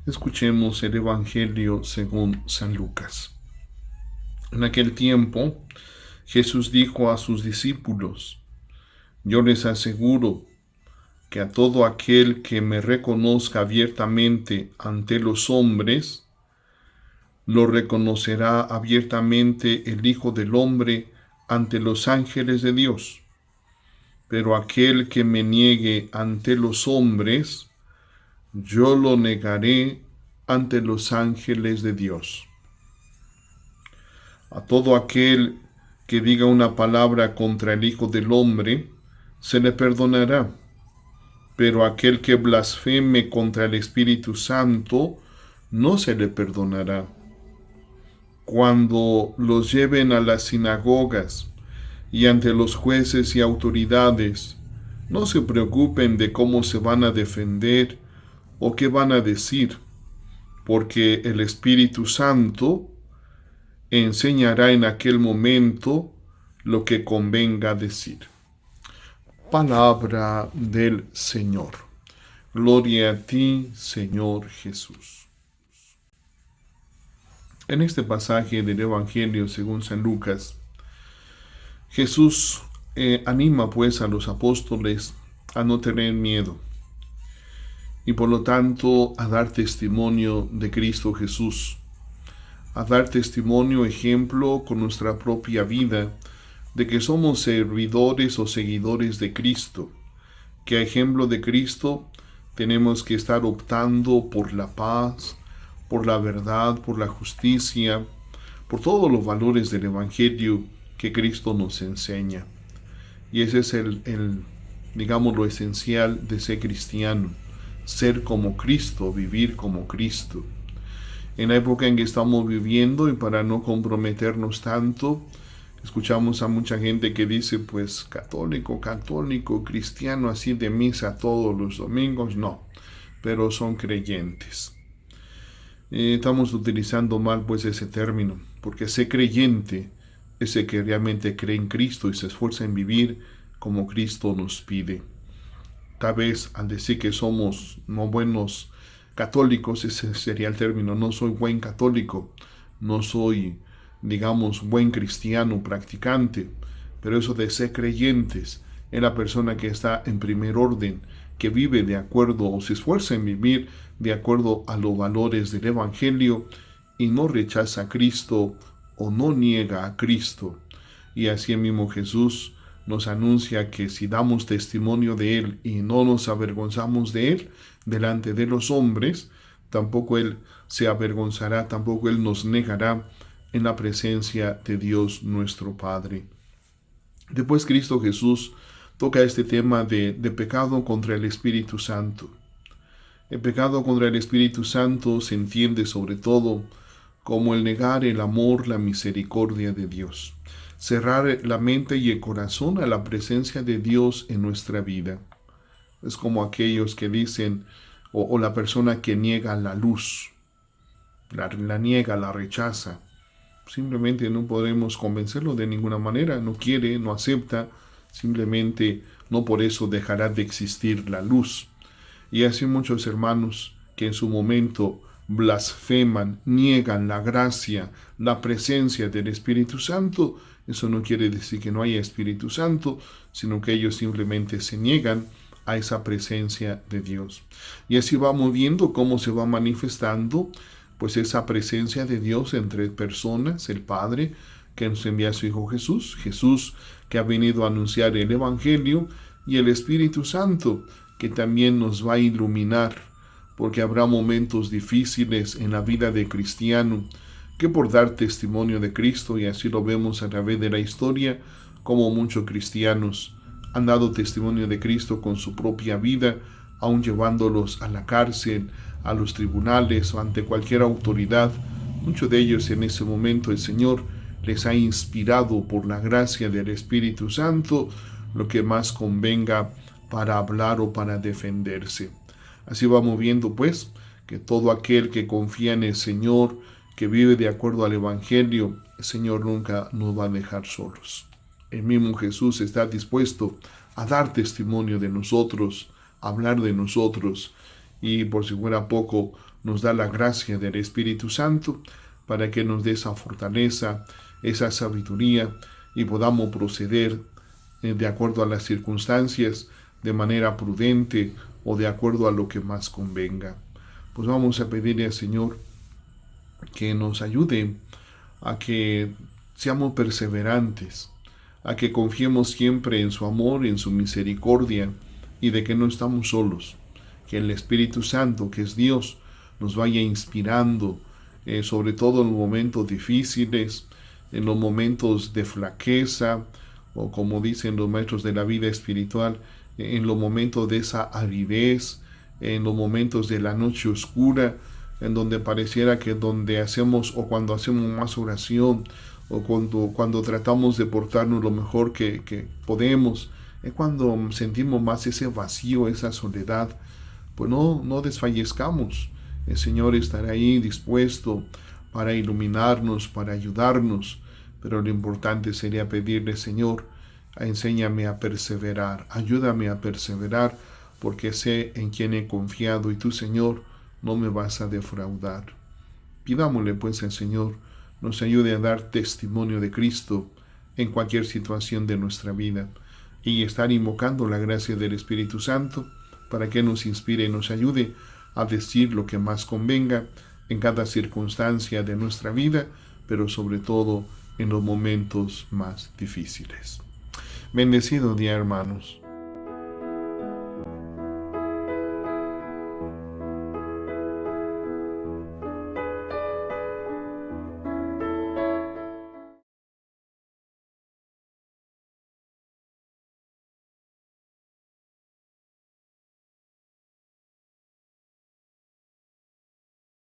Escuchemos el Evangelio según San Lucas. En aquel tiempo, Jesús dijo a sus discípulos: Yo les aseguro que a todo aquel que me reconozca abiertamente ante los hombres, lo reconocerá abiertamente el Hijo del Hombre ante los ángeles de Dios. Pero aquel que me niegue ante los hombres, yo lo negaré ante los ángeles de Dios. A todo aquel que diga una palabra contra el Hijo del Hombre, se le perdonará. Pero aquel que blasfeme contra el Espíritu Santo, no se le perdonará. Cuando los lleven a las sinagogas y ante los jueces y autoridades, no se preocupen de cómo se van a defender o qué van a decir, porque el Espíritu Santo enseñará en aquel momento lo que convenga decir. Palabra del Señor. Gloria a ti, Señor Jesús. En este pasaje del Evangelio según San Lucas, Jesús anima pues a los apóstoles a no tener miedo y por lo tanto a dar testimonio de Cristo Jesús, a dar testimonio, ejemplo con nuestra propia vida de que somos servidores o seguidores de Cristo, que a ejemplo de Cristo tenemos que estar optando por la paz, por la verdad, por la justicia, por todos los valores del Evangelio que Cristo nos enseña. Y ese es digamos, lo esencial de ser cristiano, ser como Cristo, vivir como Cristo. En la época en que estamos viviendo, y para no comprometernos tanto, escuchamos a mucha gente que dice, pues, católico, cristiano, así de misa todos los domingos. No, pero son creyentes. Estamos utilizando mal, pues, ese término, porque ser creyente es el que realmente cree en Cristo y se esfuerza en vivir como Cristo nos pide. Tal vez al decir que somos no buenos católicos, ese sería el término: no soy buen católico, no soy, digamos, buen cristiano practicante. Pero eso de ser creyentes es la persona que está en primer orden, que vive de acuerdo o se esfuerza en vivir de acuerdo a los valores del Evangelio y no rechaza a Cristo o no niega a Cristo. Y así mismo Jesús nos anuncia que si damos testimonio de Él y no nos avergonzamos de Él delante de los hombres, tampoco Él se avergonzará, tampoco Él nos negará en la presencia de Dios nuestro Padre. Después Cristo Jesús toca este tema de pecado contra el Espíritu Santo. El pecado contra el Espíritu Santo se entiende sobre todo como el negar el amor, la misericordia de Dios, cerrar la mente y el corazón a la presencia de Dios en nuestra vida. Es como aquellos que dicen, o la persona que niega la luz, la niega, la rechaza. Simplemente no podemos convencerlo de ninguna manera, no quiere, no acepta, simplemente no por eso dejará de existir la luz. Y así muchos hermanos que en su momento blasfeman, niegan la gracia, la presencia del Espíritu Santo. Eso no quiere decir que no haya Espíritu Santo, sino que ellos simplemente se niegan a esa presencia de Dios. Y así vamos viendo cómo se va manifestando pues esa presencia de Dios entre personas, el Padre que nos envía a su Hijo Jesús, Jesús que ha venido a anunciar el Evangelio, y el Espíritu Santo que también nos va a iluminar, porque habrá momentos difíciles en la vida de cristiano que por dar testimonio de Cristo, y así lo vemos a través de la historia, como muchos cristianos han dado testimonio de Cristo con su propia vida, aun llevándolos a la cárcel, a los tribunales o ante cualquier autoridad. Muchos de ellos en ese momento el Señor les ha inspirado por la gracia del Espíritu Santo lo que más convenga para hablar o para defenderse. Así vamos viendo pues que todo aquel que confía en el Señor, que vive de acuerdo al Evangelio, el Señor nunca nos va a dejar solos. El mismo Jesús está dispuesto a dar testimonio de nosotros, a hablar de nosotros, y por si fuera poco, nos da la gracia del Espíritu Santo para que nos dé esa fortaleza, esa sabiduría y podamos proceder de acuerdo a las circunstancias, de manera prudente o de acuerdo a lo que más convenga. Pues vamos a pedirle al Señor que nos ayude a que seamos perseverantes, a que confiemos siempre en su amor, en su misericordia y de que no estamos solos, que el Espíritu Santo, que es Dios, nos vaya inspirando, sobre todo en los momentos difíciles, en los momentos de flaqueza, o como dicen los maestros de la vida espiritual, en los momentos de esa aridez, en los momentos de la noche oscura, en donde pareciera que donde hacemos o cuando hacemos más oración o cuando tratamos de portarnos lo mejor que podemos, es cuando sentimos más ese vacío, esa soledad. Pues no desfallezcamos. El Señor estará ahí dispuesto para iluminarnos, para ayudarnos, pero lo importante sería pedirle, Señor, enséñame a perseverar, ayúdame a perseverar, porque sé en quién he confiado y tú, Señor, no me vas a defraudar. Pidámosle pues al Señor nos ayude a dar testimonio de Cristo en cualquier situación de nuestra vida y estar invocando la gracia del Espíritu Santo para que nos inspire y nos ayude a decir lo que más convenga en cada circunstancia de nuestra vida, pero sobre todo en los momentos más difíciles. Bendecido día, hermanos.